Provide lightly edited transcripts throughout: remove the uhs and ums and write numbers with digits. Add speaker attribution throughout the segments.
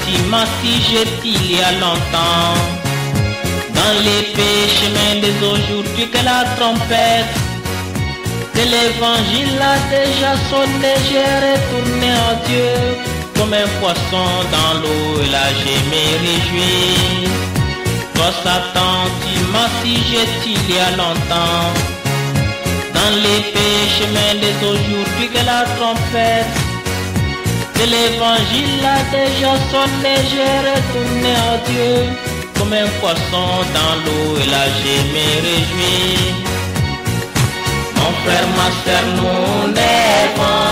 Speaker 1: sentiments si jettent il y a longtemps dans l'épais chemin des aujourd'hui que la trompette de l'évangile a déjà sonné. J'ai retourné en Dieu comme un poisson dans l'eau, et là je me réjouis. Toi Satan, tu m'as si jeté il y a longtemps dans l'épais chemin des aujourd'hui que la trompette de l'évangile a déjà sonné. J'ai retourné en Dieu comme un poisson dans l'eau, et là je me réjouis. Mon frère, ma soeur, nous devons,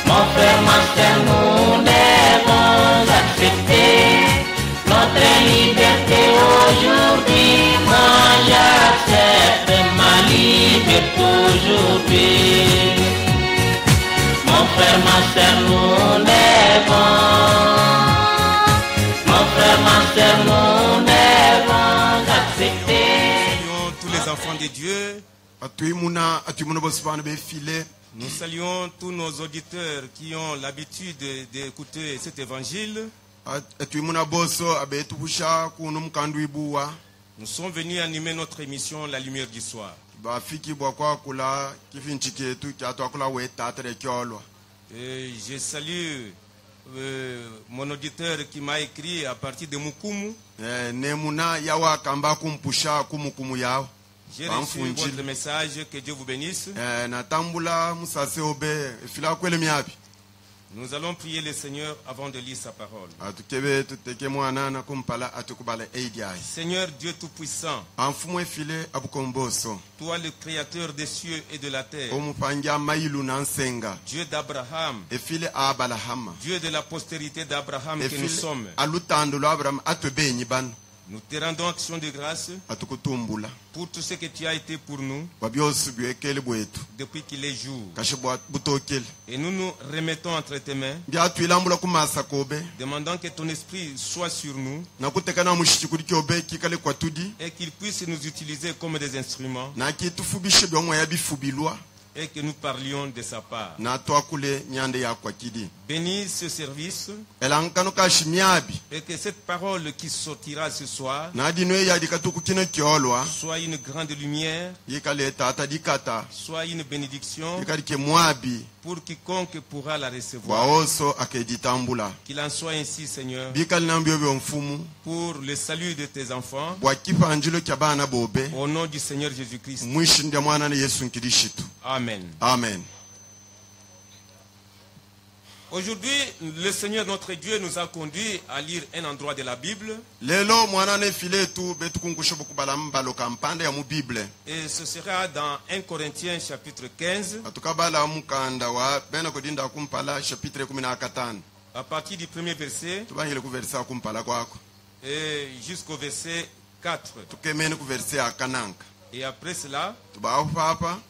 Speaker 1: mon frère, ma soeur, nous devons accepter notre liberté aujourd'hui. Moi j'accepte ma liberté aujourd'hui. Mon frère, ma soeur, nous devons, mon frère, ma soeur, nous devons accepter.
Speaker 2: Saluons tous les enfants de Dieu. Nous saluons tous nos auditeurs qui ont l'habitude d'écouter cet évangile. Nous sommes venus animer notre émission La Lumière du Soir. Et je salue mon auditeur qui m'a écrit à partir de Mukumu. J'ai reçu votre message, que Dieu vous bénisse. Nous allons prier le Seigneur avant de lire sa parole. Seigneur Dieu Tout-Puissant, toi le Créateur des cieux et de la terre, Dieu d'Abraham, Dieu de la postérité d'Abraham que nous sommes, nous te rendons action de grâce pour tout ce que tu as été pour nous depuis qu'il est jour. Et nous nous remettons entre tes mains, demandant que ton esprit soit sur nous et qu'il puisse nous utiliser comme des instruments et que nous parlions de sa part. Bénis ce service et que cette parole qui sortira ce soir soit une grande lumière, soit une bénédiction pour quiconque pourra la recevoir. Qu'il en soit ainsi, Seigneur, pour le salut de tes enfants, au nom du Seigneur Jésus-Christ. Amen.
Speaker 3: Amen.
Speaker 2: Aujourd'hui, le Seigneur notre Dieu nous a conduit à lire un endroit de la Bible. Et ce sera dans 1 Corinthiens chapitre 15. À partir du premier verset et jusqu'au verset 4. Et après cela,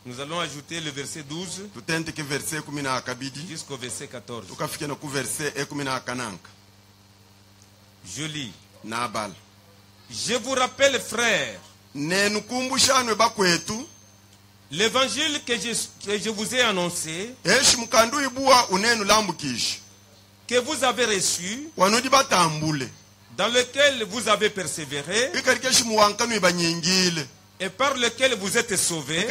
Speaker 2: nous allons ajouter le verset 12 jusqu'au verset 14. Je lis. Je vous rappelle, frères, l'évangile que je vous ai annoncé, que vous avez reçu, dans lequel vous avez persévéré, et par lequel vous êtes sauvés,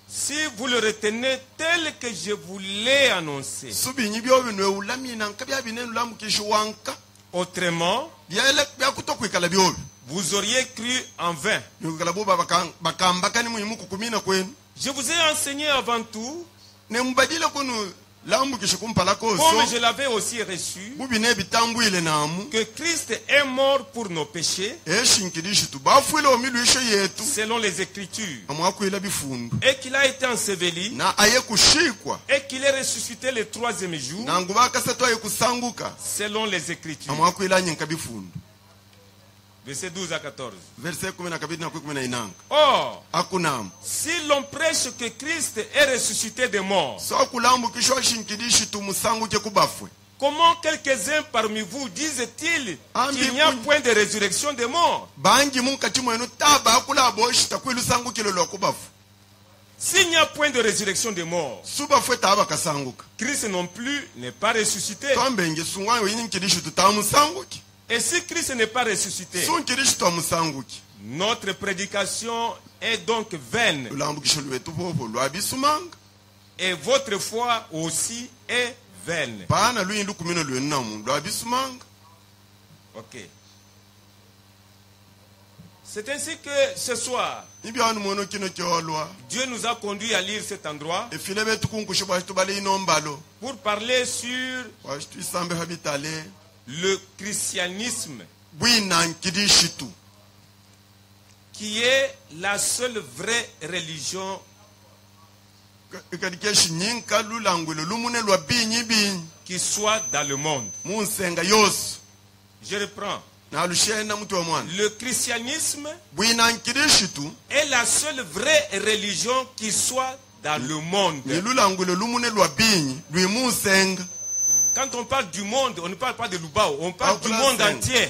Speaker 2: si vous le retenez tel que je vous l'ai annoncé. Autrement, vous auriez cru en vain. Je vous ai enseigné avant tout, comme je l'avais aussi reçu, que Christ est mort pour nos péchés, selon les Écritures, et qu'il a été enseveli, et qu'il est ressuscité le troisième jour, selon les Écritures. Verset 12 à 14. Or, si l'on prêche que Christ est ressuscité des morts, comment quelques-uns parmi vous disent-ils qu'il n'y a point de résurrection des morts?
Speaker 3: S'il n'y a point de résurrection des morts, Christ non plus n'est pas ressuscité. Et si Christ n'est pas ressuscité, notre prédication est donc vaine. Et votre foi aussi est vaine. Ok. C'est ainsi que ce soir, Dieu nous a conduit à lire cet endroit pour parler sur le christianisme, qui est la seule vraie religion qui soit dans le monde. Je reprends. Le christianisme est la seule vraie religion qui soit dans le monde. Quand on parle du monde, on ne parle pas de Lubao, on parle du monde entier.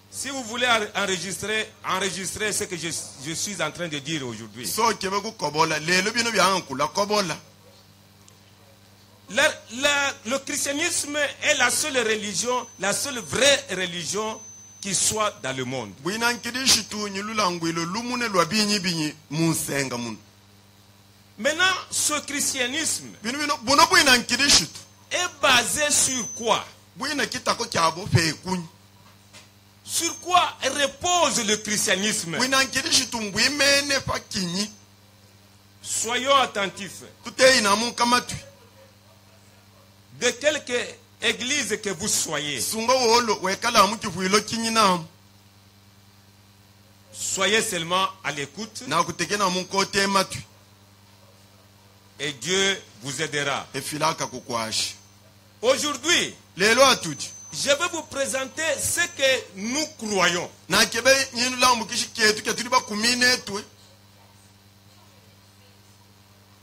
Speaker 3: Si vous voulez enregistrer ce que je suis en train de dire aujourd'hui. Le christianisme est la seule religion, la seule vraie religion qui soit dans le monde. Maintenant, ce christianisme est basé sur quoi? Sur quoi repose le christianisme? Soyons attentifs. De quelque église que vous soyez, soyez seulement à l'écoute et Dieu vous aidera. Aujourd'hui, je vais vous présenter ce que nous croyons.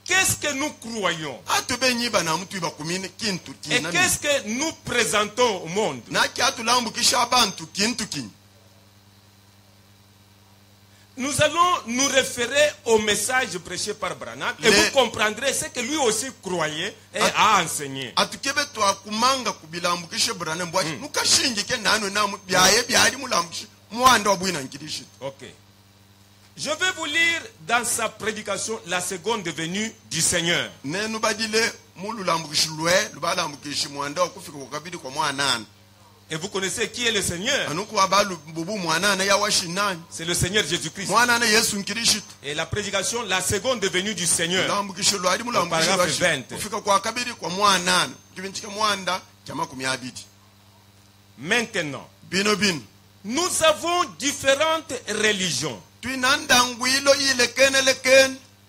Speaker 3: Qu'est-ce que nous croyons? Et qu'est-ce que nous présentons au monde? Nous allons nous référer au message prêché par Branham et vous comprendrez ce que lui aussi croyait et a enseigné. Ok. Je vais vous lire dans sa prédication la seconde venue du Seigneur. Et vous connaissez qui est le Seigneur? C'est le Seigneur Jésus-Christ. Et la prédication, la seconde venue du Seigneur. Au paragraphe 20. Maintenant, nous avons différentes religions.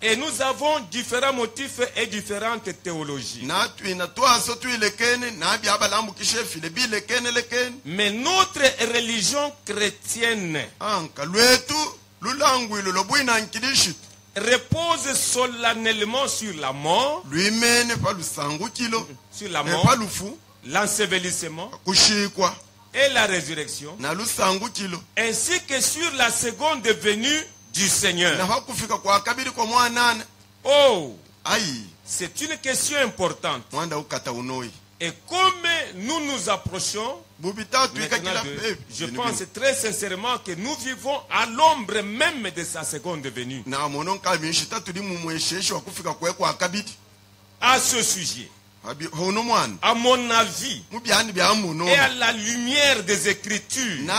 Speaker 3: Et nous avons différents motifs et différentes théologies. Mais notre religion chrétienne repose solennellement sur la mort, l'ensevelissement et la résurrection, ainsi que sur la seconde venue du Seigneur. Oh, c'est une question importante. Et comme nous nous approchons, je pense très sincèrement que nous vivons à l'ombre même de sa seconde venue. À ce sujet, à mon avis, et à la lumière des Écritures, il ne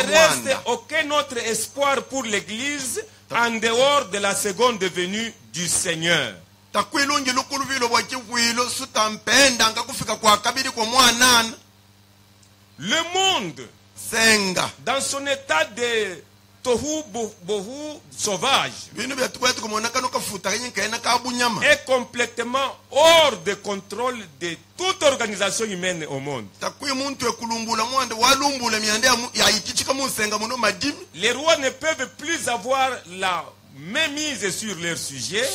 Speaker 3: reste aucun autre espoir pour l'Église en dehors de la seconde venue du Seigneur. Le monde, dans son état de tohu bohu sauvage, est complètement hors de contrôle de toute organisation humaine au monde. Les rois ne peuvent plus avoir la mainmise sur leur sujet.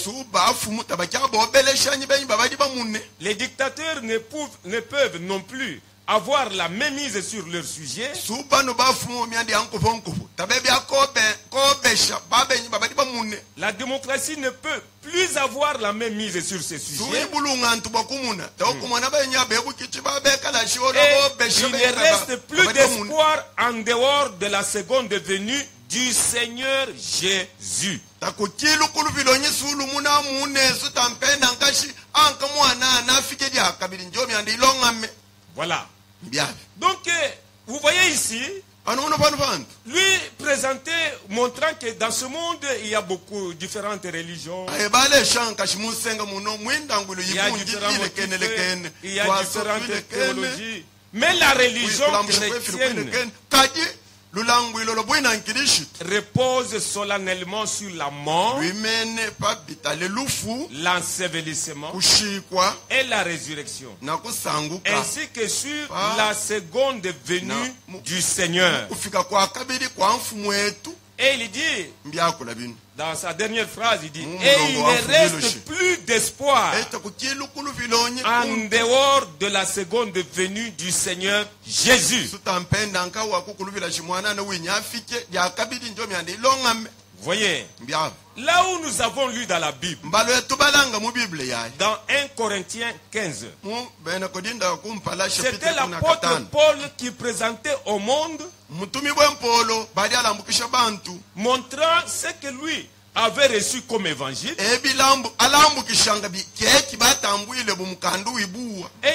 Speaker 3: Les dictateurs ne peuvent non plus avoir la même mise sur leur sujet, la démocratie ne peut plus avoir la même mise sur ces sujets. Et il ne reste plus d'espoir en dehors de la seconde venue du Seigneur Jésus. Voilà. Donc, vous voyez ici, lui présenté, montrant que dans ce monde, il y a beaucoup de différentes religions. Il y a différentes théologies. Mais la religion chrétienne repose solennellement sur la mort, l'ensevelissement et la résurrection, ainsi que sur la seconde venue du Seigneur. Et il dit, dans sa dernière phrase, il dit, et il ne reste plus d'espoir en dehors de la seconde venue du Seigneur Jésus. Voyez, là où nous avons lu dans la Bible, dans 1 Corinthiens 15, c'était l'apôtre Paul qui présentait au monde, montrant ce que lui avait reçu comme évangile. Et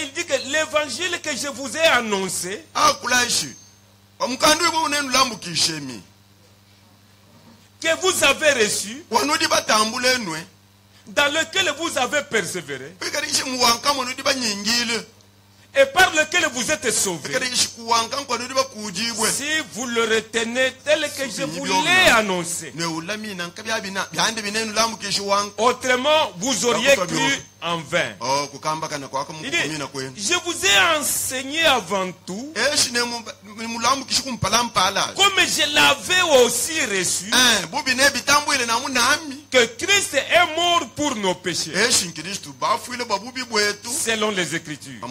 Speaker 3: il dit que l'évangile que je vous ai annoncé, que vous avez reçu, dans lequel vous avez persévéré, et par lequel vous êtes sauvés, si vous le retenez tel que je vous l'ai annoncé, autrement vous auriez cru en vain. Il dit, je vous ai enseigné avant tout, comme je l'avais aussi reçu, que Christ est mort pour nos péchés, selon les Écritures,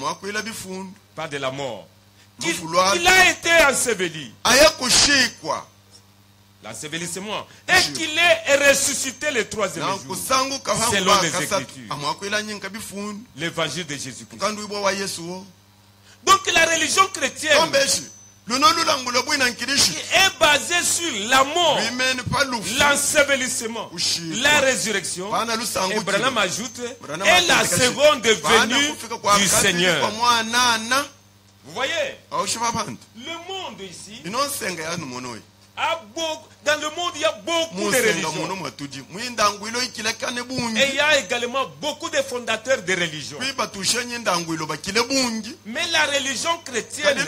Speaker 3: pas de la mort. Il a été enseveli, l'ensevelissement, et qu'il est ressuscité le troisième jour, selon les Écritures, l'évangile de Jésus-Christ. Donc la religion chrétienne, qui est basée sur la mort, l'ensevelissement, la résurrection, et Branham ajoute, et la seconde venue du Seigneur. Vous voyez, le monde ici, dans le monde, il y a beaucoup de religions. Et il y a également beaucoup de fondateurs de religions. Mais la religion chrétienne,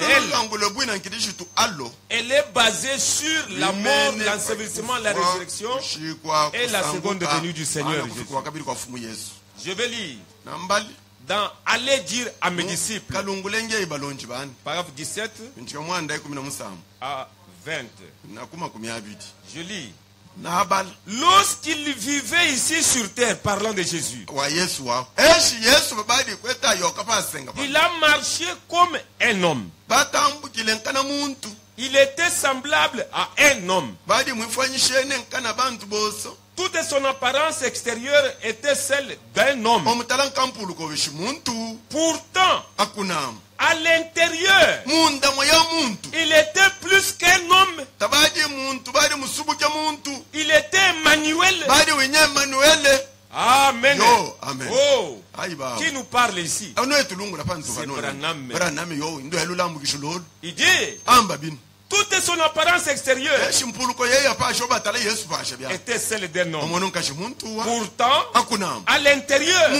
Speaker 3: elle est basée sur la mort, l'ensevelissement, la résurrection et la seconde venue du Seigneur Jésus. Je vais lire dans Allez dire à mes disciples, paragraphe 17 à 20. Je lis. Lorsqu'il vivait ici sur terre, parlant de Jésus, il a marché comme un homme. Il était semblable à un homme. Toute son apparence extérieure était celle d'un homme. Pourtant, à l'intérieur, il était plus qu'un homme. Il était Emmanuel. Amen. Oh, qui nous parle ici? C'est Branham. Il dit, toute son apparence extérieure était celle d'un homme. Pourtant, à l'intérieur,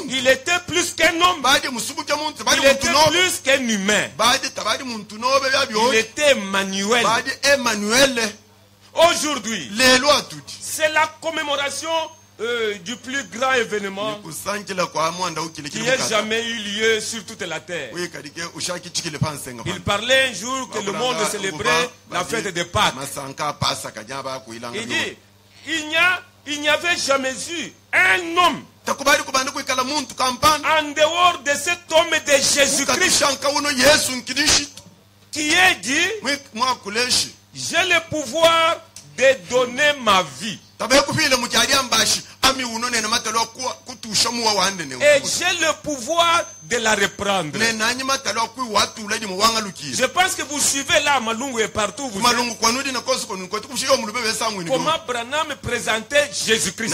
Speaker 3: il était plus qu'un homme. Il était plus qu'un humain. Il était Emmanuel. Aujourd'hui, c'est la commémoration du plus grand événement qui ait jamais eu lieu sur toute la terre. Il parlait un jour que le monde célébrait la fête de Pâques. Il dit, il n'y avait jamais eu un homme En dehors de cet homme de Jésus-Christ qui est dit, j'ai le pouvoir de donner ma vie. Et j'ai le pouvoir de la reprendre. Je pense que vous suivez là Malungu et partout. Comment Branham présentait Jésus-Christ.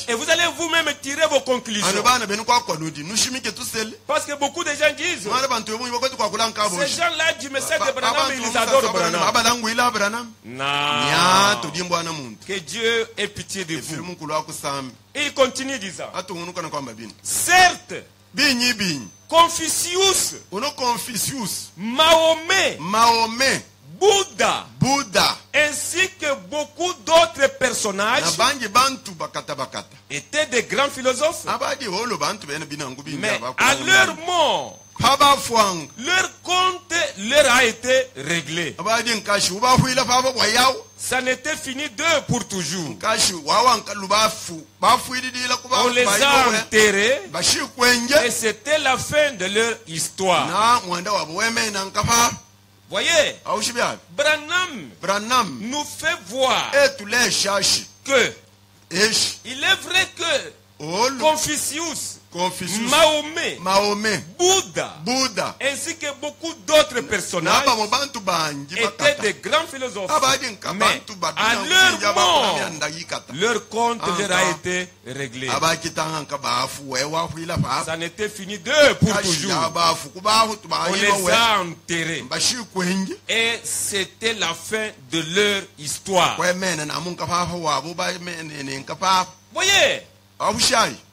Speaker 3: Et vous allez vous-même tirer vos conclusions. Parce que beaucoup de gens disent, ces gens-là du message de Branham, ils adorent Branham. Non. Que Dieu ait pitié de vous. Et il continue disant, certes, Confucius, Mahomet, Bouddha, ainsi que beaucoup d'autres personnages étaient des grands philosophes. Mais à leur mort, leur compte leur a été réglé. Ça n'était fini d'eux pour toujours. On les a enterrés et c'était la fin de leur histoire. Voyez, Branham nous fait voir que il est vrai que Confucius, Mahomet, Bouddha, ainsi que beaucoup d'autres personnages étaient des grands philosophes. Mais à leur mort, leur compte leur a été réglé. Ça n'était fini d'eux pour toujours. On les a enterrés. Et c'était la fin de leur histoire. Voyez?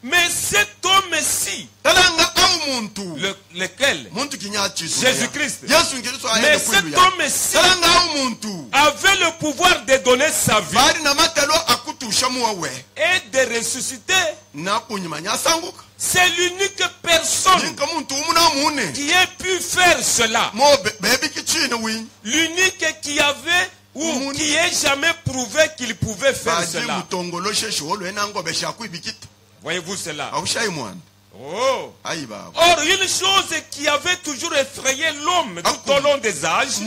Speaker 3: Mais cet homme-ci, lequel? Jésus-Christ. Mais cet homme-ci avait le pouvoir de donner sa vie et de ressusciter. C'est l'unique personne qui ait pu faire cela. L'unique qui avait ou qui ait jamais prouvé qu'il pouvait faire cela. Voyez-vous cela? Oh. Or, une chose qui avait toujours effrayé l'homme tout au long des âges,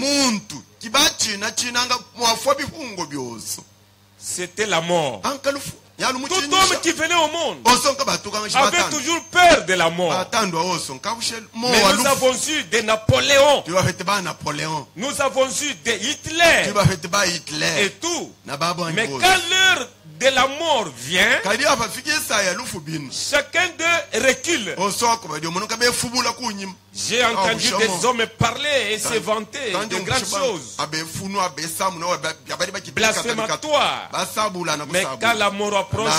Speaker 3: c'était la mort. Tout homme qui venait au monde avait toujours peur de la mort. Mais nous avons eu de Napoléon. Nous avons eu de Hitler. Et tout. Mais quand l'heure de la mort vient, chacun d'eux recule. J'ai entendu des hommes parler et se vanter de grandes choses blasphématoires. Mais quand la mort approche,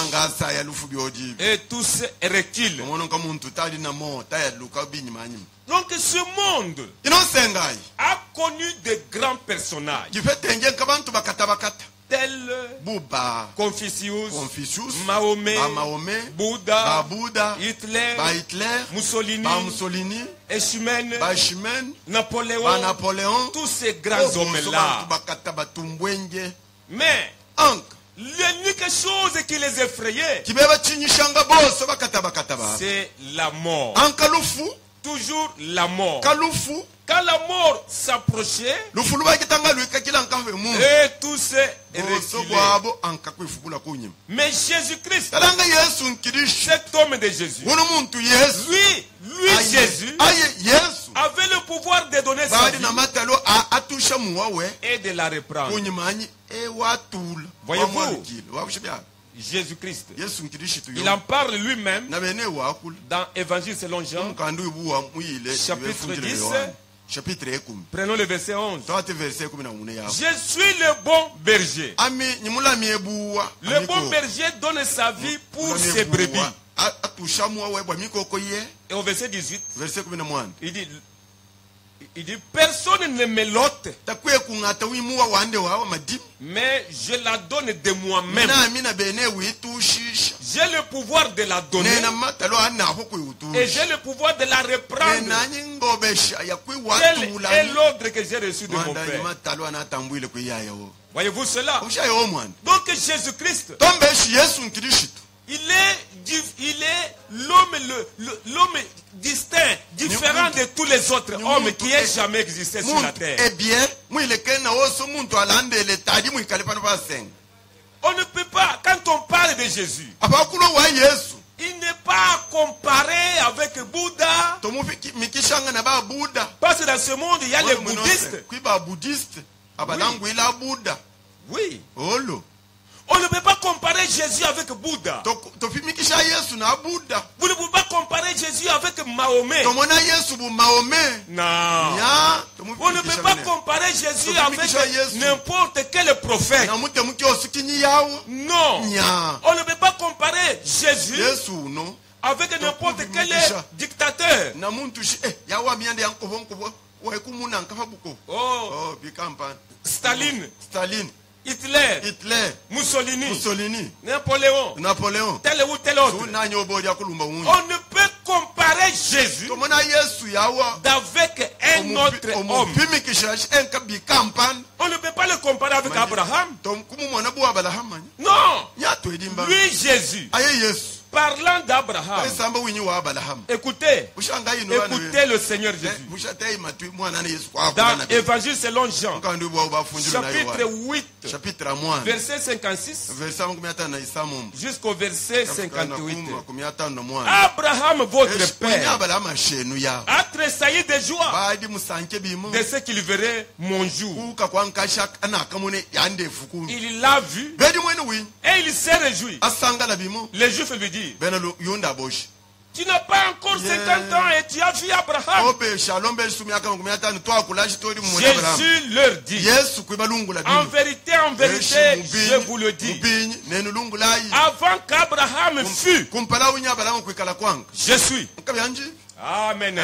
Speaker 3: et tous reculent. Donc ce monde a connu de grands personnages tels Confucius, Mahomet, Bouddha, Hitler, Mussolini, Eichmann, Napoléon, tous ces grands hommes-là. Mais l'unique chose qui les effrayait, c'est la mort. Toujours la mort. Quand la mort s'approchait, et tous reculaient. Mais Jésus-Christ, cet homme de Jésus, lui Jésus, avait le pouvoir de donner sa vie et de la reprendre. Voyez-vous, Jésus-Christ, il en parle lui-même dans Évangile selon Jean, chapitre 10. Prenons le verset 11. Je suis le bon berger. Le bon berger donne sa vie pour ses brebis. Et au verset 18, il dit, personne ne me l'ôte, mais je la donne de moi-même. J'ai le pouvoir de la donner et j'ai le pouvoir de la reprendre. Quel est l'ordre que j'ai reçu de mon Père? Voyez-vous cela? Donc Jésus-Christ, il est l'homme distinct, différent de tous les autres hommes qui aient jamais existé sur la terre. On ne peut pas, quand on parle de Jésus, il n'est pas comparé avec Bouddha. Parce que dans ce monde, il y a les bouddhistes. Oui. On ne peut pas comparer Jésus avec Bouddha. Vous ne pouvez pas comparer Jésus avec Mahomet. Non. On ne peut pas comparer Jésus avec n'importe quel prophète. Non. On ne peut pas comparer Jésus avec n'importe quel dictateur. Oh. Staline. Hitler, Mussolini, Napoléon, tel ou tel autre. On ne peut comparer Jésus avec un autre homme. On ne peut pas le comparer avec Abraham. Non. Lui, Jésus, parlant d'Abraham, écoutez le Seigneur Jésus. Dans Évangile selon Jean, chapitre 8, verset 56 jusqu'au verset 58. Abraham, votre père, a tressailli de joie de ce qu'il verrait mon jour. Il l'a vu et il s'est réjoui. Les Juifs lui disent: tu n'as pas encore 50 ans et tu as vu Abraham. Jésus leur dit: en vérité, je vous le dis, avant qu'Abraham fût, je suis. Amen.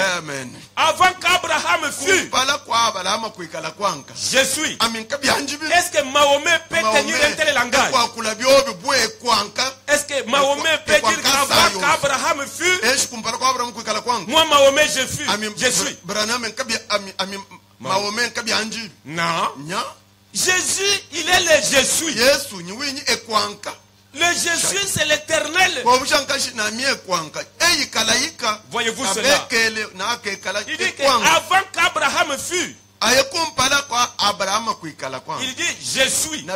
Speaker 3: Avant qu'Abraham fût, je suis. Est-ce que Mahomet peut tenir un tel langage? Est-ce que Mahomet peut dire qu'avant qu'Abraham fût, moi Mahomet je fus, je suis? Non. Jésus, il est le je suis. Le Jésus, c'est l'éternel. Voyez-vous cela? Il dit qu'avant qu'Abraham fût, il dit je suis.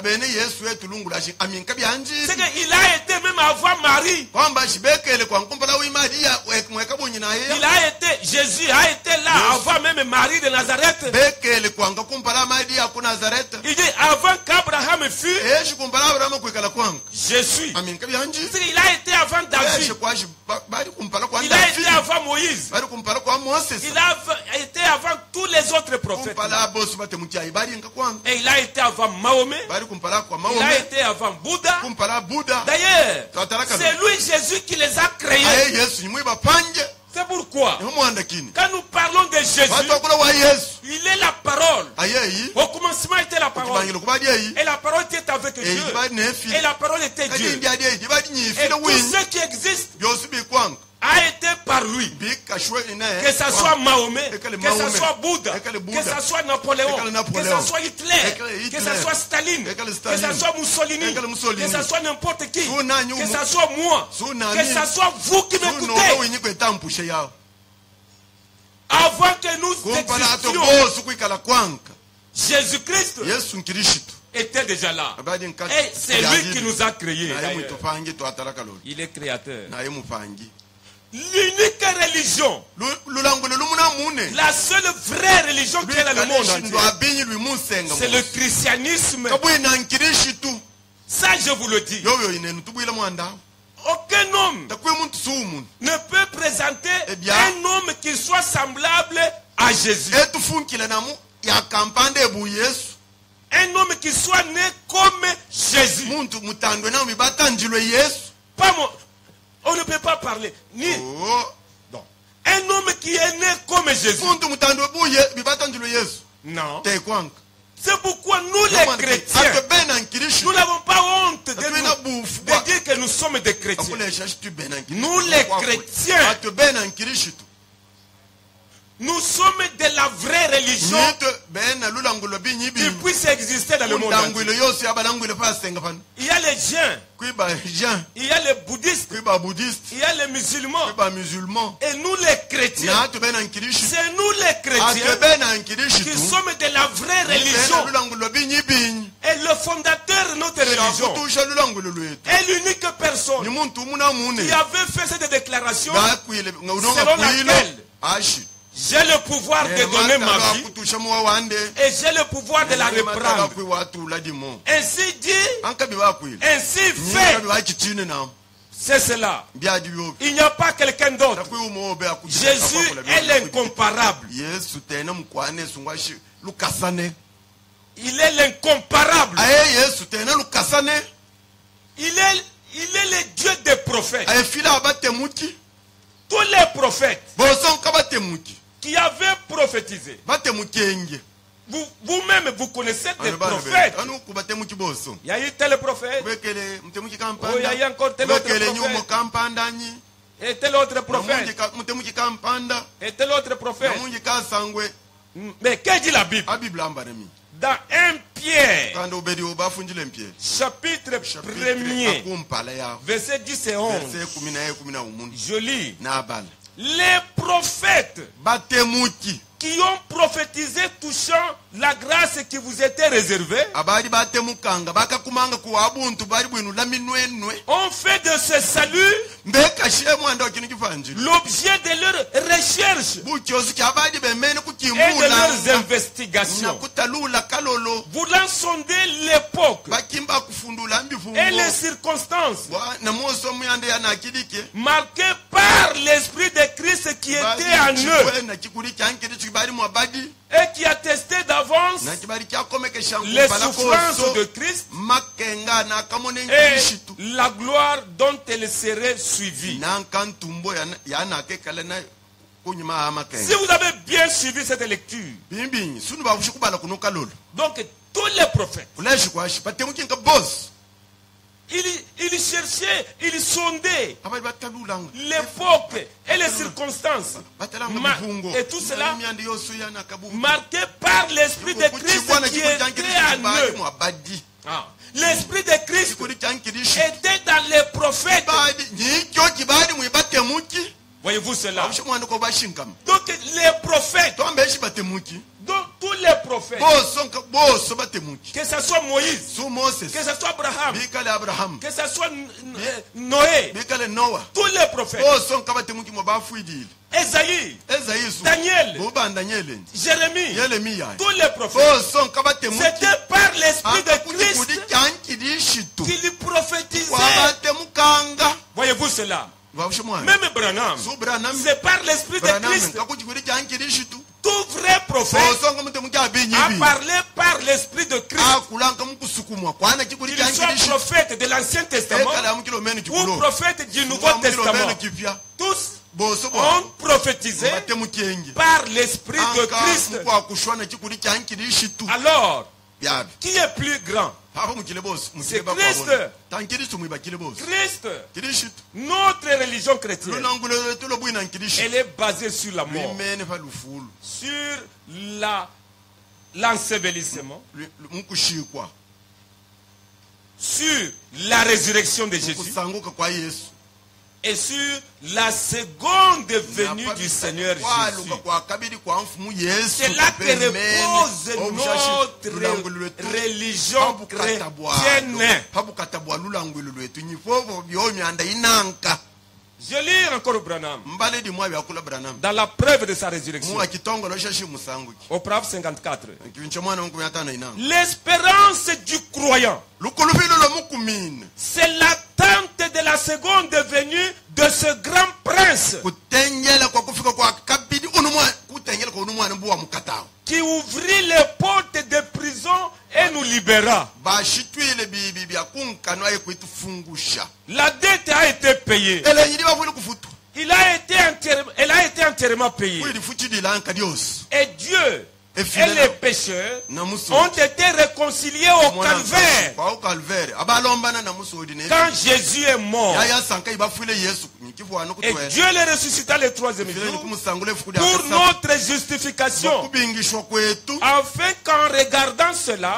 Speaker 3: C'est qu'il a été même avant Marie. Il a été, Jésus a été là avant même Marie de Nazareth. Il dit avant qu'Abraham fût, je suis. Il a été avant David. Il a été avant Moïse. Il a été avant tous les autres prophètes. Et il a été avant Mahomet. Il a été avant Bouddha. D'ailleurs, c'est lui Jésus qui les a créés. C'est pourquoi, quand nous parlons de Jésus, il est la parole. Au commencement était la parole. Et la parole était avec Dieu. Et la parole était Dieu. Et tout ce qui existe a été par lui. Que ce soit Mahomet, que ce soit Bouddha, que ce soit Napoléon, que ce soit Hitler, que ce soit Staline, que ce soit Mussolini, que ce soit n'importe qui, que ce soit moi, que ce soit vous qui m'écoutez. Avant que nous existions, Jésus-Christ était déjà là. Et c'est lui qui nous a créés. Il est créateur. L'unique religion, la seule vraie religion qui est dans le monde entier, c'est le christianisme. Ça, je vous le dis. Aucun homme ne peut présenter un homme qui soit semblable à Jésus. Un homme qui soit né comme Jésus. Pas moi. On ne peut pas parler. Non. Un homme qui est né comme Jésus. Non. C'est pourquoi nous les chrétiens, nous n'avons pas honte de dire que nous sommes des chrétiens. Nous les chrétiens, Nous sommes de la vraie religion qui puisse exister dans le monde entier. Il y a les Jains, il y a les bouddhistes, il y a les musulmans. Et nous les chrétiens, c'est nous les chrétiens qui sommes de la vraie religion. Et le fondateur de notre religion est l'unique personne qui avait fait cette déclaration selon laquelle j'ai le pouvoir de donner ma vie et j'ai le pouvoir de la reprendre. Ainsi dit, ainsi fait. C'est cela. Il n'y a pas quelqu'un d'autre. Jésus est l'incomparable. Il est l'incomparable. Il est le Dieu des prophètes. Tous les prophètes qui avaient prophétisé. Vous-même, vous connaissez des prophètes. Il y a eu tel prophète. Oh, il y a eu encore tel autre prophète. Et tel autre prophète. Et tel autre prophète. Mais que dit la Bible? Dans 1 Pierre, chapitre 1er, verset 10 et 11, je lis. Les prophètes qui ont prophétisé touchant la grâce qui vous était réservée ont fait de ce salut l'objet de leurs recherches et de leurs investigations, voulant sonder l'époque et les circonstances marquées par l'Esprit de Christ qui était en eux et qui attestait d'avance les souffrances de Christ et la gloire dont elle serait suivie. Si vous avez bien suivi cette lecture, donc tous les prophètes, il cherchait, il sondait l'époque et les circonstances. Et tout cela marqué par l'Esprit de Christ qui était en eux. L'Esprit de Christ était dans les prophètes. Voyez-vous cela? Donc les prophètes, donc tous les prophètes, que ce soit Moïse, que ce soit Abraham, que ce soit Noé, tous les prophètes, Esaïe, Daniel, Jérémie, tous les prophètes, c'était par l'Esprit de Christ qu'il prophétisait. Voyez-vous cela? Même Branham, c'est par l'Esprit de Christ. Tout vrai prophète a parlé par l'Esprit de Christ. Qu'il soit prophète de l'Ancien Testament ou prophète du Nouveau Testament, tous ont prophétisé par l'Esprit de Christ. Alors, qui est plus grand? C'est Christ. Christ. Notre religion chrétienne, elle est basée sur la mort, sur l'ensevelissement, sur la résurrection de Jésus et sur la seconde venue du Seigneur Jésus. C'est là que repose notre religion chrétienne. Je lis encore Branham dans la preuve de sa résurrection au paragraphe 54. L'espérance du croyant, c'est l'attente de la seconde venue de ce grand prince qui ouvrit les portes de prison et nous libéra. La dette a été payée. Elle a été entièrement payée. Et Dieu et les pécheurs ont été réconciliés au calvaire. Quand Jésus est mort et Dieu le ressuscita le troisième jour pour notre justification, afin qu'en regardant cela,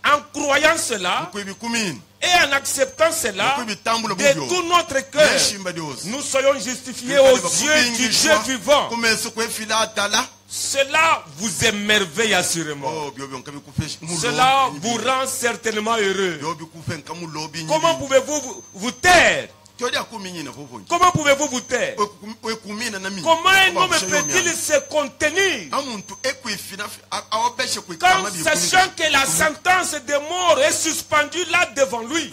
Speaker 3: en croyant cela et en acceptant cela de tout notre cœur, nous soyons justifiés aux yeux du Dieu vivant. Cela vous émerveille assurément. Cela vous rend certainement heureux. Comment pouvez-vous vous taire? Comment pouvez-vous vous taire? Comment un homme peut-il se contenir quand sachant que la sentence de mort est suspendue là devant lui?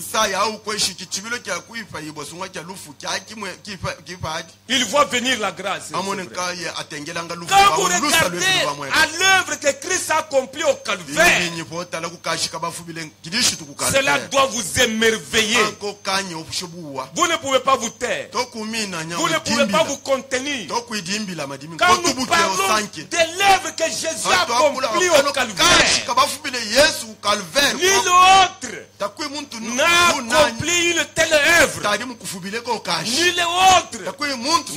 Speaker 3: Il voit venir la grâce. Quand vous regardez à l'œuvre que Christ a accomplie au calvaire, cela doit vous émerveiller. Vous ne pouvez pas vous taire. Vous ne pouvez pas vous contenir. Quand nous parlons de l'œuvre que Jésus a accomplie au calvaire, nul autre n'a accompli une telle œuvre. Nul autre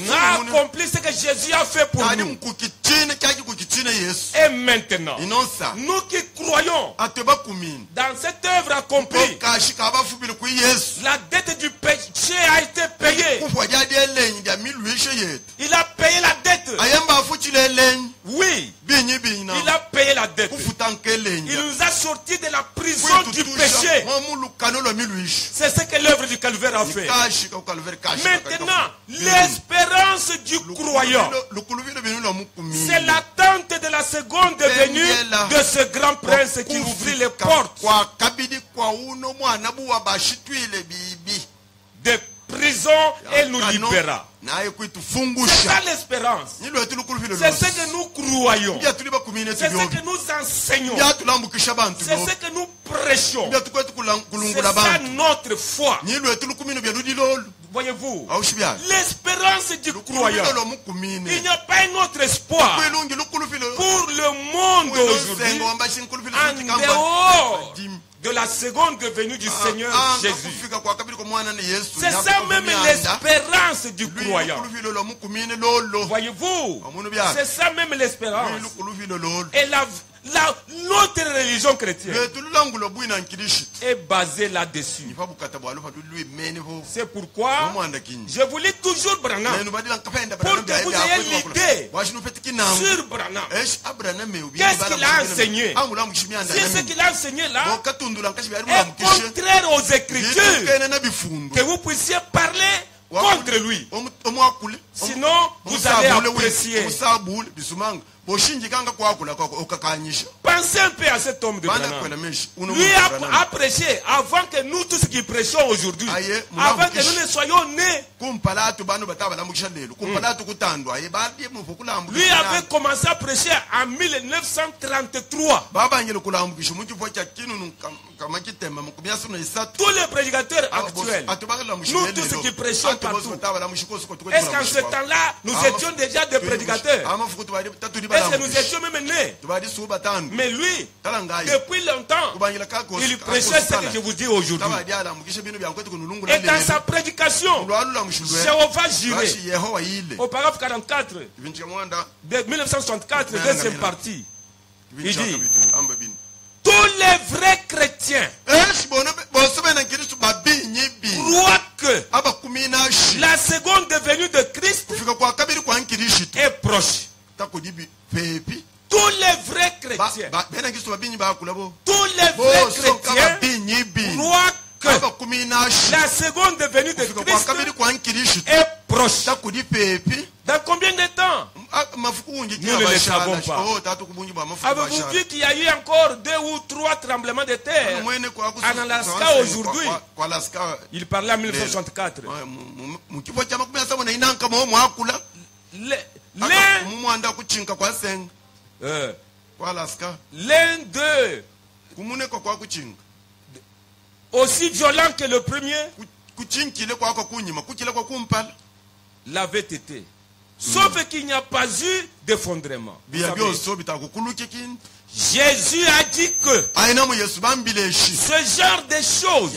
Speaker 3: n'a accompli ce que Jésus a fait pour nous. Et maintenant, nous qui croyons dans cette œuvre accomplie, la dette du péché a été payée. Il a payé la dette. Oui, il a payé la dette. Il nous a sortis de la prison du péché. C'est ce que l'œuvre du calvaire a fait. Maintenant, l'espérance du croyant, c'est l'attente de la seconde venue de ce grand prince qui ouvrit les portes de prison et nous libérera. C'est ça l'espérance. C'est ce que nous croyons. C'est ce que nous enseignons. C'est ce que nous prêchons. C'est ça notre foi. Voyez-vous, l'espérance du croyant. Il n'y a pas un autre espoir pour le monde aujourd'hui en dehors de la seconde venue du Seigneur Jésus. C'est ça même l'espérance du croyant. Voyez-vous, c'est ça même l'espérance. Et notre religion chrétienne est basée là-dessus. C'est pourquoi je vous lis toujours Branham pour que vous ayez l'idée sur Branham. Qu'est-ce qu'il a enseigné? Si ce qu'il a enseigné là est contraire aux Écritures, que vous puissiez parler contre lui. Sinon, vous allez apprécier. Pensez un peu à cet homme de Branham. Lui a prêché avant que nous tous qui prêchons aujourd'hui, avant que nous ne soyons nés. Lui avait commencé à prêcher en 1933. Tous les prédicateurs actuels, nous tous qui prêchons partout, est-ce qu'en ce temps-là, nous étions déjà des prédicateurs? Est-ce que nous étions même nés? Mais lui, depuis longtemps, il prêchait ce que je vous dis aujourd'hui. Et dans sa prédication, Jéhovah Jireh, au paragraphe 44 de 1964, deuxième partie, il dit: tous les vrais chrétiens croient que la seconde venue de Christ est proche. Tous les vrais chrétiens, tous les vrais chrétiens croient que la seconde venue de Christ est proche. Dans combien de temps? Nous ne le savons pas. Avez-vous vu qu'il y a eu encore 2 ou 3 tremblements de terre en Alaska aujourd'hui? Il parlait en 1964. L'un d'eux, aussi violent que le premier, l'avait été. sauf qu'il n'y a pas eu d'effondrement. Jésus a dit que ce genre de choses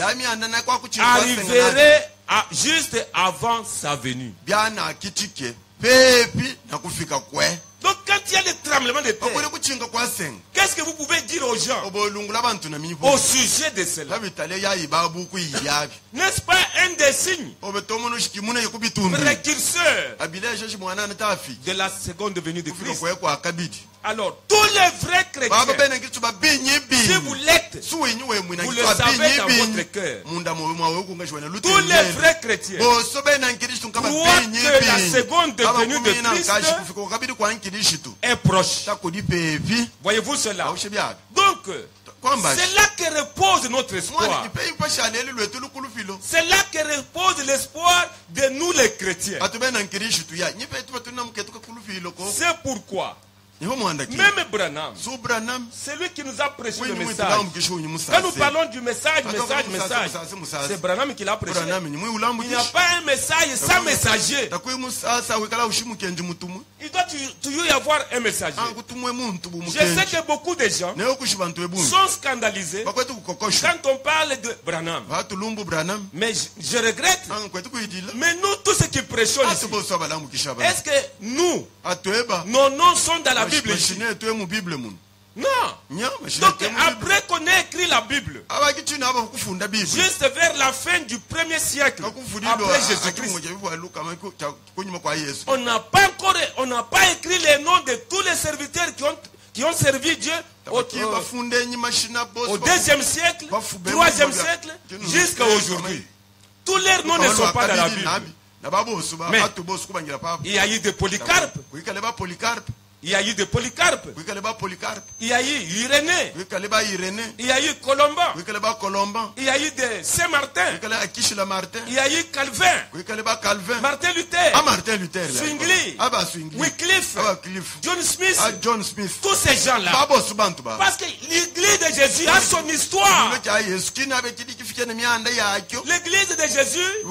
Speaker 3: arriverait juste avant sa venue. Donc quand il y a des tremblements de terre, qu'est-ce que vous pouvez dire aux gens au sujet de cela? N'est-ce pas un des signes précurseurs de la seconde venue de Christ? Alors, tous les vrais chrétiens, si vous l'êtes, vous le savez dans votre cœur. Tous les vrais chrétiens croient que la seconde venue de Christ est proche. Voyez-vous cela? Donc, c'est là que repose notre espoir. C'est là que repose l'espoir de nous les chrétiens. C'est pourquoi même Branham, c'est lui qui nous a prêché le message. Quand nous parlons du message, c'est Branham qui l'a prêché. Il n'y a pas un message sans messager. Il doit toujours y avoir un messager. Je sais que beaucoup de gens sont scandalisés quand on parle de Branham. Mais je regrette. Mais nous, tous ceux qui prêchons ici, est-ce que nous, nos noms sont dans la Bible ici? Non. Donc après qu'on ait écrit la Bible, juste vers la fin du 1er siècle après Jésus-Christ, on n'a pas écrit les noms de tous les serviteurs qui ont servi Dieu au 2e siècle, 3e siècle, jusqu'à aujourd'hui. Tous leurs noms ne sont pas dans la Bible. Mais il y a eu de Polycarpe. Il y a eu de Polycarpe. Il y a eu Irénée. Il y a eu Colomban. Il y a eu de Saint-Martin. Il y a eu Calvin. Martin Luther. Zwingli. Wycliffe. John Smith. Tous ces gens-là. Parce que l'église de Jésus a son histoire. L'église de Jésus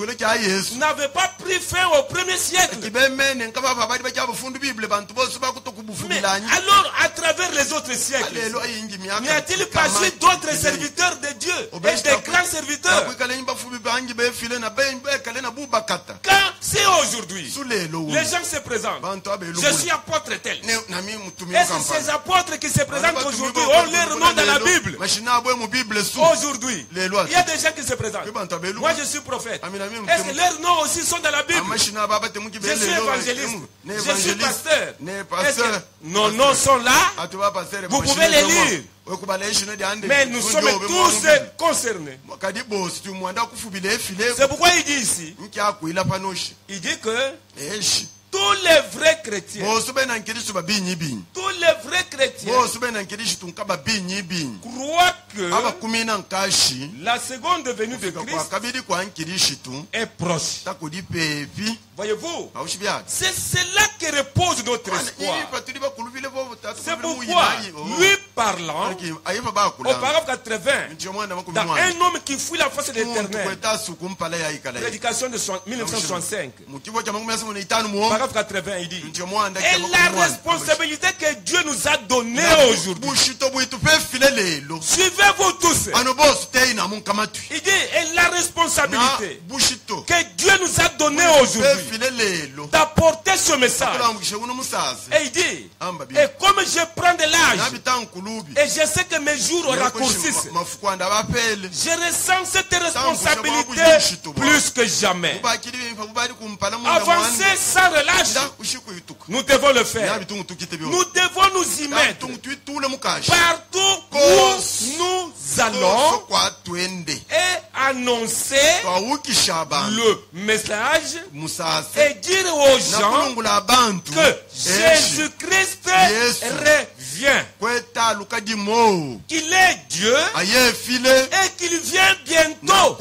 Speaker 3: n'avait pas pris fin au 1er siècle. Mais alors, à travers les autres siècles, n'y a-t-il pas eu d'autres serviteurs de Dieu et des grands serviteurs? Quand c'est aujourd'hui, les gens se présentent. Je suis apôtre tel. Est-ce que ces apôtres qui se présentent aujourd'hui ont leur nom dans la Bible? Aujourd'hui, il y a des gens qui se présentent. Moi, je suis prophète. Est-ce que leurs noms aussi sont dans la Bible? Je suis évangéliste. Je suis pasteur. Est-ce que nos noms sont là? Vous pouvez les lire. Mais nous sommes tous concernés. C'est pourquoi il dit ici, il dit que tous les vrais chrétiens, croient que la seconde venue de Christ est proche. Voyez-vous, c'est là que repose notre espoir. C'est pourquoi, lui parlant, au paragraphe 80, dans un homme qui fuit la face de l'Éternel, prédication de 1965, paragraphe 80, il dit, et la responsabilité que Dieu nous a donnée aujourd'hui, suivez-vous tous. Il dit, et la responsabilité que Dieu nous a donnée aujourd'hui, d'apporter ce message. Et il dit, et comme je prends de l'âge, et je sais que mes jours raccourcissent, je ressens cette responsabilité plus que jamais. Avancer sans relâche, nous devons le faire. Nous devons nous y mettre. Partout où nous allons et annoncer le message et dire aux gens que Jésus-Christ revient, qu'il est Dieu et qu'il vient bientôt.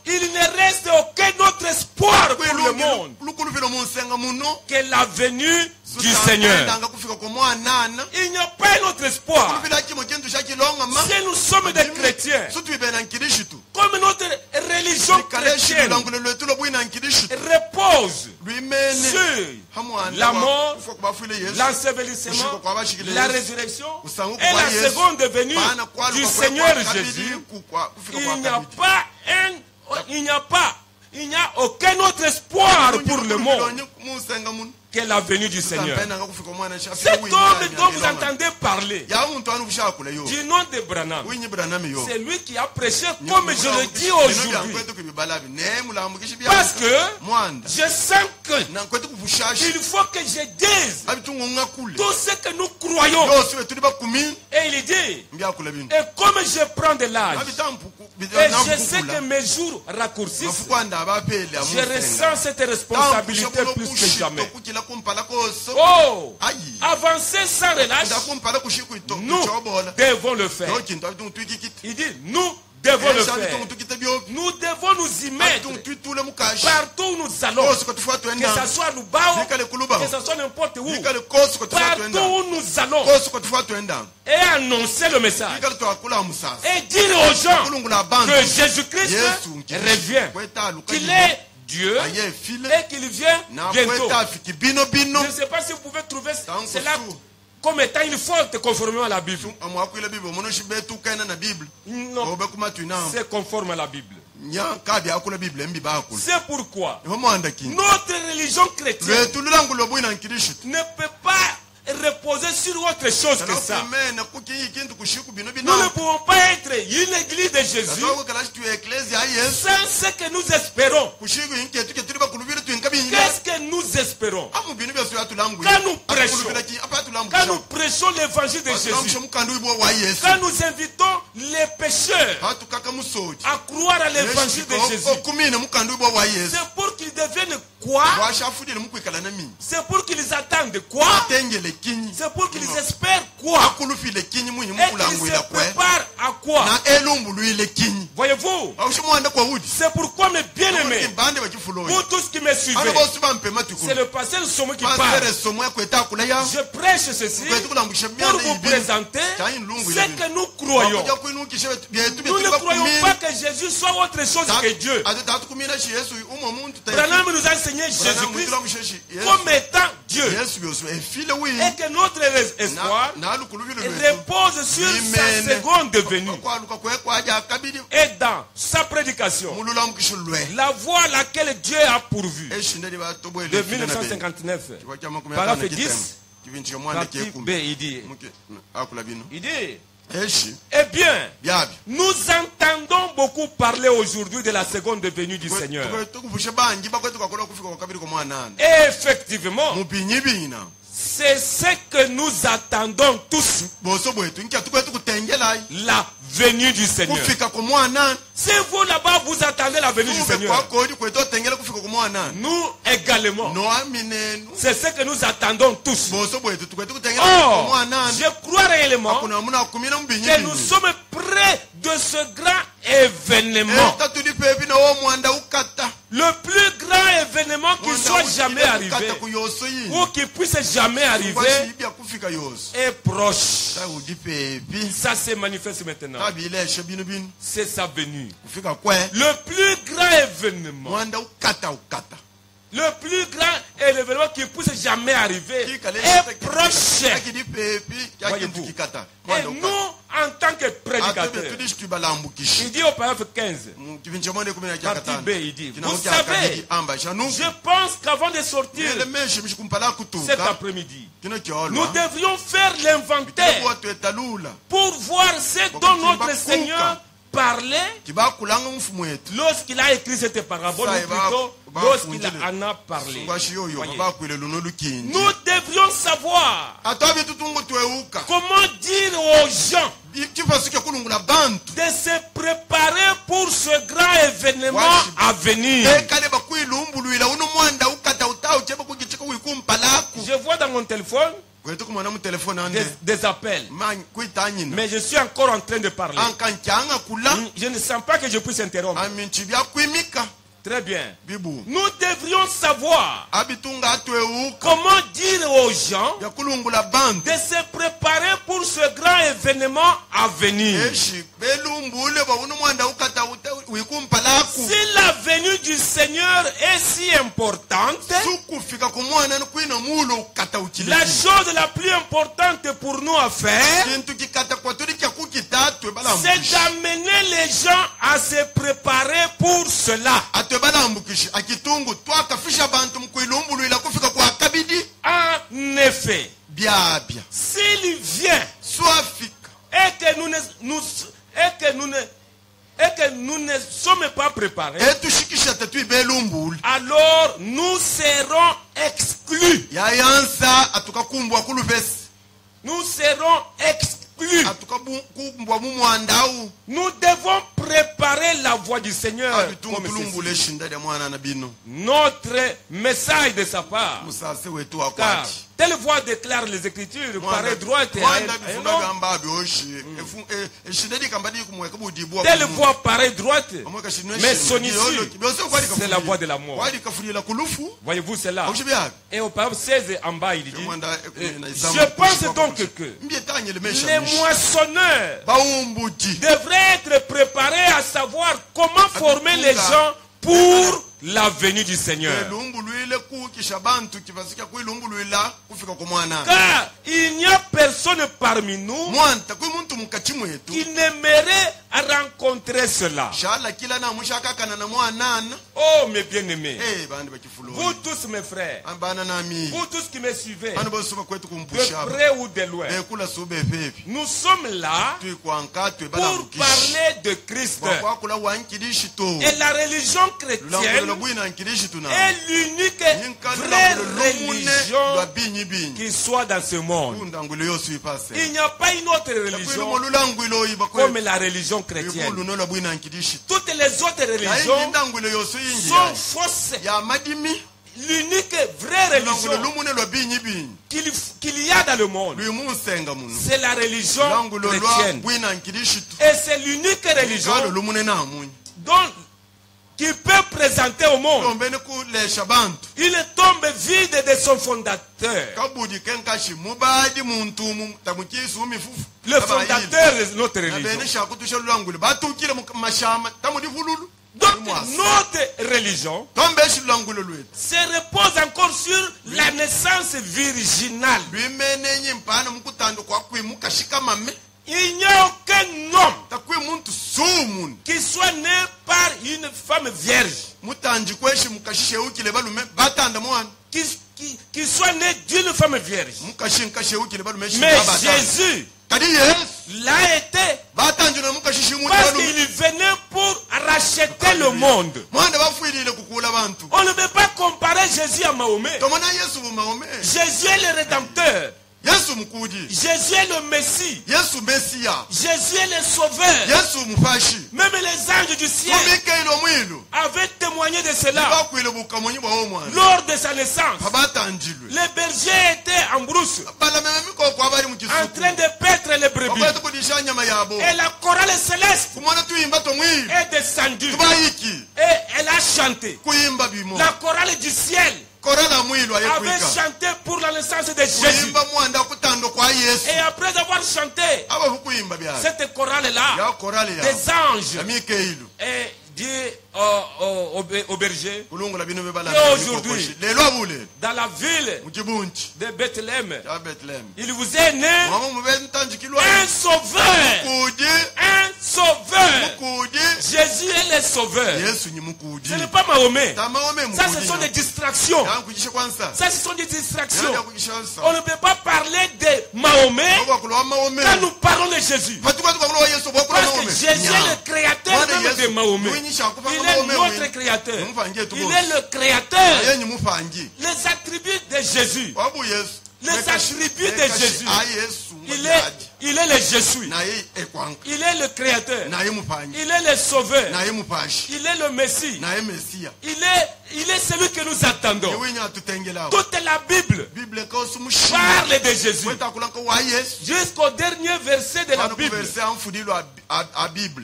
Speaker 3: Il ne reste aucun autre espoir pour le monde que la venue du Seigneur. Il n'y a pas un autre espoir. Si nous sommes des chrétiens, comme notre religion chrétienne repose sur la mort, l'ensevelissement, la résurrection et la seconde venue du Seigneur Jésus, il n'y a aucun autre espoir pour le monde que la venue du Seigneur. Cet homme dont vous entendez parler, du nom de Branham, c'est lui qui a prêché comme je le dis aujourd'hui. Parce que je sens qu'il faut que je dise tout ce que nous croyons. Et il dit, et comme je prends de l'âge, et je sais que mes jours raccourcissent, je ressens cette responsabilité plus que jamais. Oh, avancer sans relâche, nous devons le faire. Il dit, nous devons le faire. Nous devons nous y mettre partout où nous allons, que ce soit à Lubao, que ce soit n'importe où, partout où nous allons, et annoncer le message et dire aux gens que Jésus-Christ revient, qu'il est Dieu et qu'il vient bientôt. Je ne sais pas si vous pouvez trouver cela comme étant une faute conformément à la Bible. Non, c'est conforme à la Bible. C'est pourquoi notre religion chrétienne ne peut pas reposer sur autre chose que ça. Nous ne pouvons pas être une église de Jésus sans ce que nous espérons. Qu'est-ce que nous espérons? Quand nous prêchons l'évangile de Jésus, quand nous invitons les pécheurs à croire à l'évangile de Jésus, c'est pour qu'ils deviennent quoi? C'est pour qu'ils attendent quoi? C'est pour qu'ils espèrent quoi? Et qu'ils se préparent à quoi? Voyez-vous? C'est pourquoi mes bien-aimés, pour tous qui me suivent, c'est le pasteur Somo qui parle. Je prêche ceci pour vous présenter ce que nous croyons. Nous ne croyons pas que Jésus soit autre chose que Dieu. Branham nous a enseigné Jésus-Christ comme étant Dieu. Et que notre espoir repose sur sa seconde venue. Et dans sa prédication, la voie à laquelle Dieu a pourvu, de 1959, paragraphe 10, partie B, il dit, eh bien, nous entendons beaucoup parler aujourd'hui de la seconde venue du Seigneur. Et effectivement, c'est ce que nous attendons tous. La venue du Seigneur. Si vous là-bas vous attendez la venue du Seigneur, nous également, c'est ce que nous attendons tous. Or, je crois réellement que nous sommes près de ce grand événement. Le plus grand événement qui soit jamais arrivé ou qui puisse jamais arriver est proche. Ça se manifeste maintenant. C'est sa venue. Le plus grand événement, le plus grand événement qui puisse jamais arriver est proche. Voyez-vous. Et nous, en tant que prédicateurs, il dit au paragraphe 15, partie B, il dit, vous savez, je pense qu'avant de sortir cet après-midi, nous devrions faire l'inventaire pour voir ce dont notre Seigneur parlait lorsqu'il a écrit cette parabole, ou plutôt lorsqu'il en a parlé. Nous devrions savoir comment dire aux gens de se préparer pour ce grand événement à venir. Je vois dans mon téléphone des appels, mais je suis encore en train de parler. Je ne sens pas que je puisse interrompre. Très bien. Nous devrions savoir comment dire aux gens de se préparer pour ce grand événement à venir. Si la venue du Seigneur est si importante, la chose la plus importante pour nous à faire, c'est d'amener les gens à se préparer pour cela. En effet, s'il vient et que nous ne sommes pas préparés, alors nous serons exclus. Nous serons exclus. Nous devons préparer la voie du Seigneur. Notre message de sa part. Car telle voie déclare les Écritures, paraît droite et telle voie paraît droite, mais son issue, c'est la voie de la mort. Voyez-vous cela? Et au Proverbe 16 en bas, il dit, je pense donc que les moissonneurs devraient être préparés à savoir comment former les gens pour la venue du Seigneur. Car il n'y a personne parmi nous qui n'aimerait rencontrer cela. Oh mes bien-aimés, vous tous mes frères, vous tous qui me suivez, de près ou de loin, nous sommes là pour parler de Christ. Et la religion chrétienne est l'unique vraie religion qui soit dans ce monde. Il n'y a pas une autre religion comme la religion chrétienne. Toutes les autres religions sont fausses. L'unique vraie religion qu'il y a dans le monde, c'est la religion chrétienne. Et c'est l'unique religion qui peut présenter au monde. Il tombe vide de son fondateur. Le fondateur de notre religion. Donc notre religion se repose encore sur la naissance virginale. Il n'y a aucun homme qui soit né par une femme vierge, qui soit né d'une femme vierge. Mais Jésus l'a été parce qu'il venait pour racheter le monde. On ne peut pas comparer Jésus à Mahomet. Jésus est le Rédempteur. Jésus est le Messie. Jésus est le Sauveur. Même les anges du ciel avaient témoigné de cela lors de sa naissance. Les bergers étaient en brousse en train de paître les brebis. Et la chorale céleste est descendue et elle a chanté. La chorale du ciel avait chanté pour la naissance de Jésus. Et après avoir chanté cette chorale-là, des anges et dit au berger, et aujourd'hui, dans la ville de Bethléem, il vous est né un sauveur. Un sauveur. Jésus est le sauveur. Ce n'est pas Mahomet. Ça, ce sont des distractions. Ça, ce sont des distractions. On ne peut pas parler de Mahomet quand nous parlons de Jésus. Parce que Jésus est le créateur même de Mahomet. Il est notre créateur. Il est le créateur. Les attributs de Jésus. Les attributs de Jésus. Il est le Jésus. Il est le créateur. Il est le sauveur. Il est le Messie. Il est celui que nous attendons. Toute la Bible parle de Jésus. Jusqu'au dernier verset de la Bible.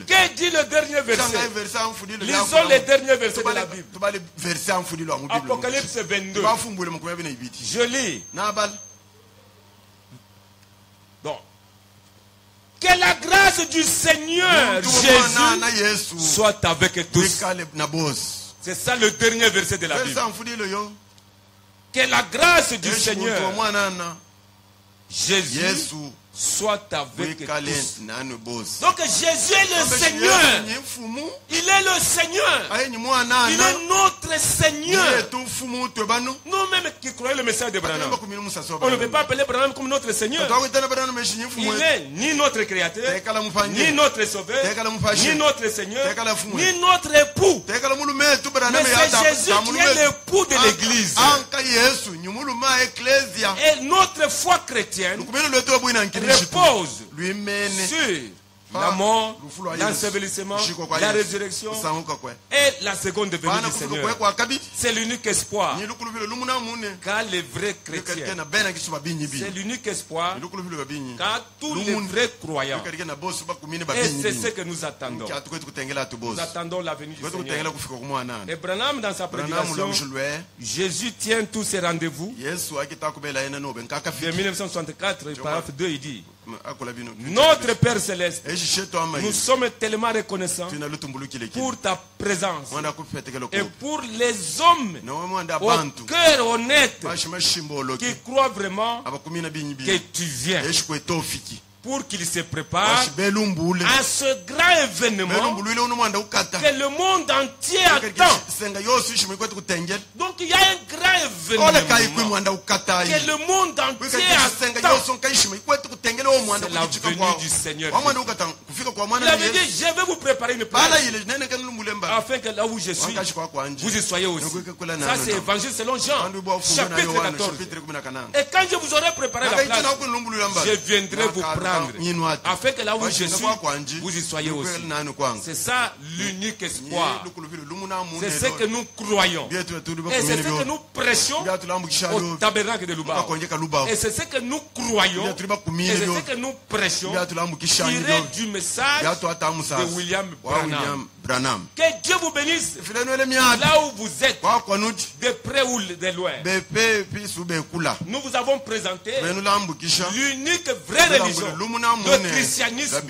Speaker 3: Que dit le dernier verset? Lisons le dernier verset de la Bible. Apocalypse 22. Je lis. Donc, que la grâce grâce du Seigneur Jésus soit avec tous. C'est ça le dernier verset de la Bible. Que la grâce du Seigneur Jésus soit avec tous. Donc Jésus est le Seigneur. Il est le Seigneur. Il est notre Seigneur. Nous-mêmes qui croyons le message de Branham, on ne peut pas appeler Branham comme notre Seigneur. Il n'est ni notre créateur, ni notre sauveur, ni notre Seigneur, ni notre époux. Mais c'est Jésus qui est l'épout de l'Église. Et notre foi chrétienne repose sur la mort, l'ensevelissement, la résurrection et la seconde venue du Seigneur. C'est l'unique espoir. Car les vrais chrétiens, c'est l'unique espoir. Car tous les vrais croyants. Et c'est ce que nous attendons. Nous attendons la venue du Seigneur. Et Branham, dans sa prédication, Jésus tient tous ses rendez-vous. De 1964, paragraphe 2, il dit: notre Père Céleste, nous sommes tellement reconnaissants pour ta présence et pour les hommes au cœur honnête qui croient vraiment que tu viens, pour qu'il se prépare à ce grand événement que le monde entier attend. Donc il y a un grand événement que le monde entier attend. C'est la venue du Seigneur. Il avait dit: je vais vous préparer une place afin que là où je suis, vous y soyez aussi. Ça c'est Évangile selon Jean, chapitre 14. Et quand je vous aurai préparé la place, je viendrai vous prendre afin que là où je suis, vous y soyez aussi. C'est ça l'unique espoir. C'est ce que nous croyons. Et c'est ce que nous prêchons au tabernacle de Luba. Et c'est ce que nous croyons. Et c'est ce que nous prêchons tiré du message de William Branham. Que Dieu vous bénisse là où vous êtes, de près ou de loin. Nous vous avons présenté l'unique vraie religion, le christianisme,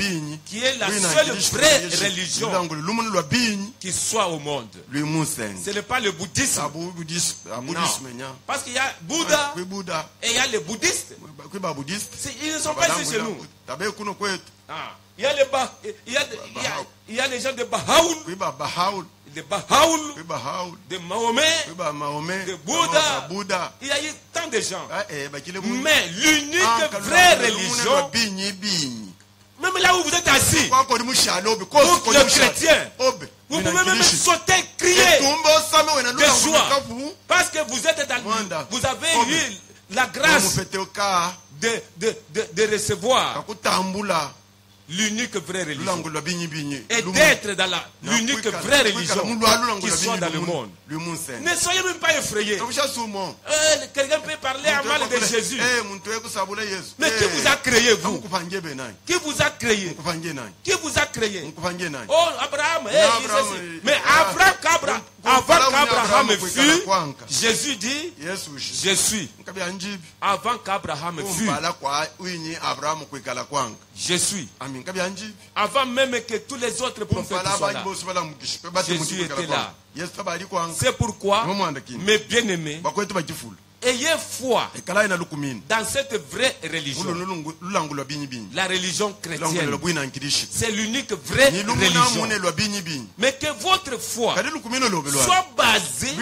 Speaker 3: qui est la seule vraie religion qui soit au monde. Ce n'est pas le bouddhisme. Non. Parce qu'il y a Bouddha et il y a les bouddhistes. Ils ne sont pas ici chez nous. Il y a les gens de Bahaoul, de Mahomet, de Bouddha. Il y a eu tant de gens. Mais l'unique vraie religion, même là où vous êtes assis, vous le chrétien, vous pouvez même sauter, crier de joie, parce que vous êtes vous avez eu la grâce de recevoir l'unique vraie religion et d'être dans l'unique vraie religion qui soit dans le monde. Ne soyez même pas effrayés. Quelqu'un peut parler à mal de Jésus. Mais qui vous a créé, vous? Qui vous a créé? Qui vous a créé? Oh, Abraham. Mais avant qu'Abraham fût, Jésus dit: je suis. Avant qu'Abraham fût, je suis. Avant même que tous les autres prophètes soient là, Jésus était là. C'est pourquoi, mes bien-aimés, ayez foi dans cette vraie religion, la religion chrétienne. C'est l'unique vraie religion. Mais que votre foi soit basée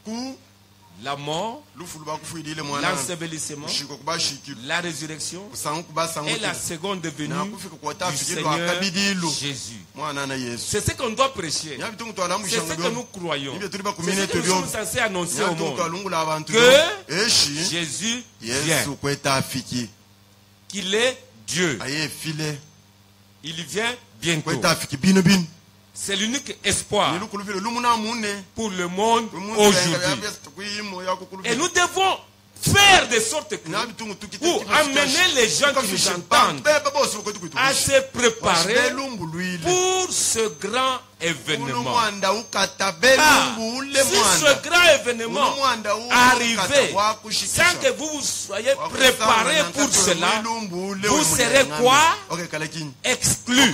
Speaker 3: sur la mort, l'ensevelissement, la résurrection et la seconde venue du Seigneur Jésus. C'est ce qu'on doit prêcher. C'est ce que nous croyons. C'est ce que nous sommes censés annoncer au monde. Que Jésus vient. Qu'il est Dieu. Il vient bientôt. C'est l'unique espoir pour le monde aujourd'hui. Et nous devons faire de sorte que, ou amener les gens qui nous entendent à se préparer pour ce grand événement. Si ce grand événement arrivait sans que vous soyez préparés pour cela, vous serez quoi? Exclus.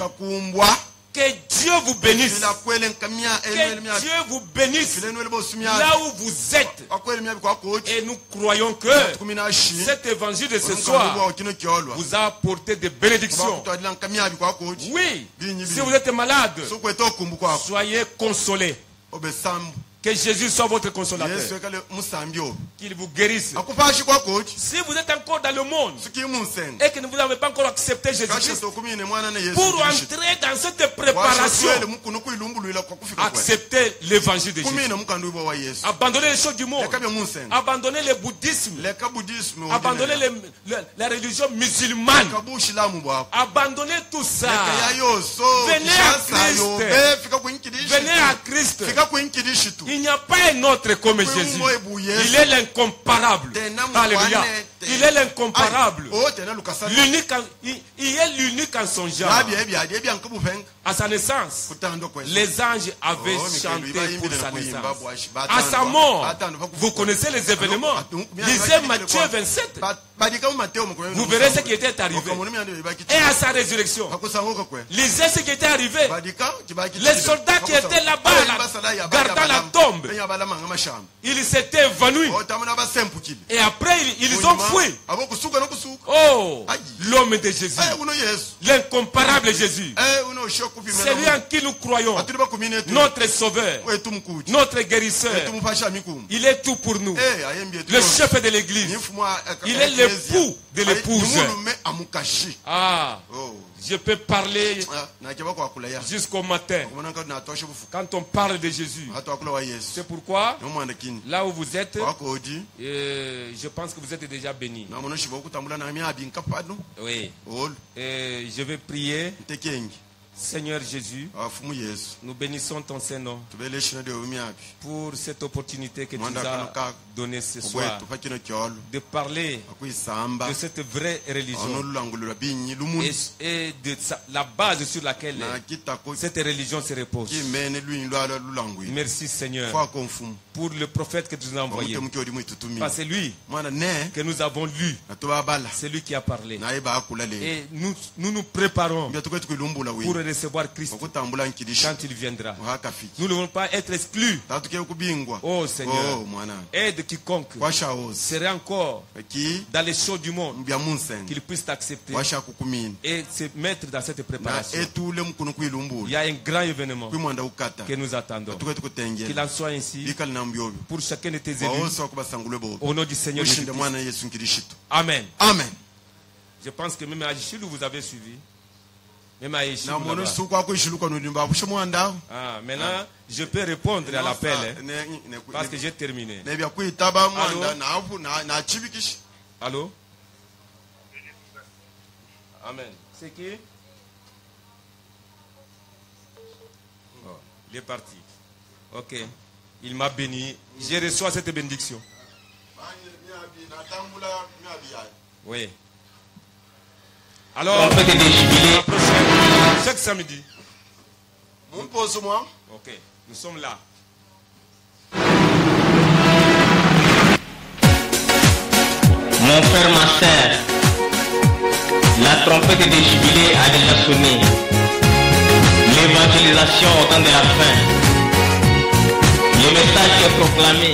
Speaker 3: Que Dieu vous bénisse. Que Dieu vous bénisse là où vous êtes. Et nous croyons que cet évangile de ce soir vous a apporté des bénédictions. Oui, si vous êtes malade, soyez consolés. Que Jésus soit votre consolateur. Qu'il vous guérisse. Si vous êtes encore dans le monde et que vous n'avez pas encore accepté Jésus-Christ, pour entrer dans cette préparation, acceptez l'évangile de Jésus. Abandonnez les choses du monde. Abandonnez le bouddhisme. Abandonnez la religion musulmane. Abandonnez tout ça. Venez à Christ. Venez à Christ. Il n'y a pas un autre comme Jésus. Il est l'incomparable. Alléluia. Il est l'incomparable. Il est l'unique en son genre. À sa naissance, les anges avaient chanté pour sa naissance. À sa mort, vous connaissez les événements. Lisez Matthieu 27. Vous verrez ce qui était arrivé. Et à sa résurrection, lisez ce qui était arrivé. Les soldats qui étaient là-bas, gardant la tombe, ils s'étaient évanouis. Et après, ils ont fui. Oh, l'homme de Jésus, l'incomparable Jésus, celui en qui nous croyons, notre sauveur, notre guérisseur. Il est tout pour nous. Le chef de l'église, il est l'époux de l'épouse. Ah, je peux parler jusqu'au matin. Quand on parle de Jésus, c'est pourquoi là où vous êtes, je pense que vous êtes déjà bénis. Oui. Je vais prier. Seigneur Jésus, nous bénissons ton Saint-Nom pour cette opportunité que tu nous as donnée ce soir de parler de cette vraie religion et de la base sur laquelle cette religion se repose. Merci Seigneur pour le prophète que tu nous as envoyé. Parce que c'est lui que nous avons lu. C'est lui qui a parlé. Et nous nous préparons pour recevoir Christ quand il viendra. Nous ne voulons pas être exclus. Oh Seigneur, aide quiconque serait encore dans les choses du monde, qu'il puisse t'accepter et se mettre dans cette préparation. Il y a un grand événement que nous attendons. Qu'il en soit ainsi pour chacun de tes élus. Au nom du Seigneur Jésus-Christ. Amen.
Speaker 2: Amen.
Speaker 3: Je pense que même à Yeshua, vous avez suivi. Même à Yeshua. Ah, maintenant, je peux répondre à l'appel parce que j'ai terminé. Allô? Amen. C'est qui? Oh, il est parti. Ok. Il m'a béni. Je reçois cette bénédiction. Oui. Alors, chaque samedi. Ok, nous sommes là.
Speaker 1: Mon frère, ma sœur, la trompette des jubilés a déjà sonné. L'évangélisation au temps de la fin. Le message est proclamé.